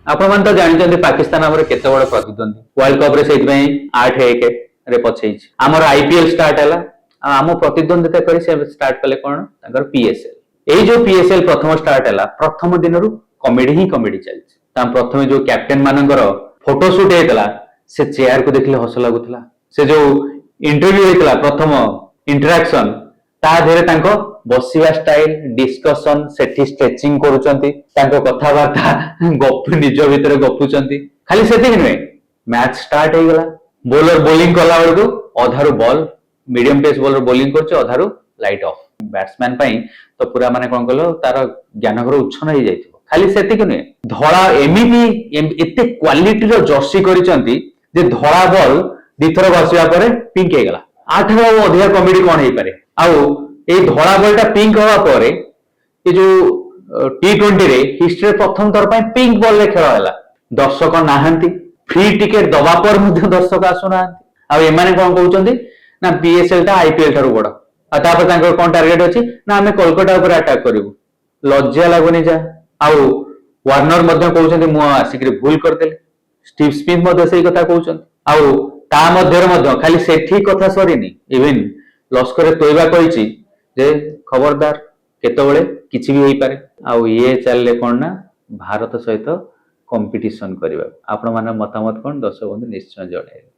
आपण मान तो जानी पाकिस्तान आमर केते बड़ प्रतिद्वंदी वर्ल्ड कप रे सेइतबे 8-1 रे पछेइछि आमर आईपीएल स्टार्ट हैला आम प्रतिद्वंदिता करी से स्टार्ट कले कोन ताकर पीएसएल एई जो पीएसएल प्रथम स्टार्ट हैला प्रथम दिन रु कॉमेडी ही कॉमेडी चलछि ता प्रथम जो कैप्टन मानकर फोटो शूट हेतला से चेयर को देखले हस लागुतला से जो इंटरव्यू हेतला प्रथम इंटरेक्शन ता धेरे तांको बसिवा स्टाइल डिस्कशन सेठी स्ट्रेचिंग करूचंती तांको कथा बार्ता गप निज भितर गपुचंती खाली सेतिक नुहे मैच स्टार्ट हो गला बॉलर बॉलिंग कला बेलू अधारू ball medium pace bowler bowling करছে अधारू लाइट ऑफ बैट्समैन पई तो पूरा माने कोन कलो तार ज्ञानगर उच्छन हो जाइतो खाली सेतिक नुहे धड़ा एमिति एते क्वालिटी रो जर्सी करिसंती जे धड़ा बॉल दिथर बसिया परे पिंक हे गला आठ रो अधिक कॉमेडी कोन हे पारे आउ ए धड़ा बॉल टा पिंक होवा परे ए जो टी20 रे हिस्ट्री प्रथम थर पई पिंक बॉल रे खेल होला दर्शक नाहंती फ्री टिकट दबा पर मध्ये दर्शक आसु नाहंती आ एमाने कोन कहउचंदी ना पीएसएल टा आईपीएल थारु बड़ आ तापर तांकर कोन टारगेट अछि ना हमें कोलकाता ऊपर अटैक करिवु लज्जा लागुनी जा आउ वार्नर मध्ये कहउचंदी मु आसिकरी भूल करदेले स्टीव स्मिथ मध्ये सेही कथा कहउचंदी आउ ता मध्ये मध्ये खाली सेठी कथा सरीनी इवन लश्कर तोयबा कहिछि जे खबरदार केतबेले किछि भी होई पारे आउ ये चलले कोन ना भारत सहित कंपटीशन करिबा आपण माने मतामत कोन दर्शक बंधु निश्चय जणाइबे।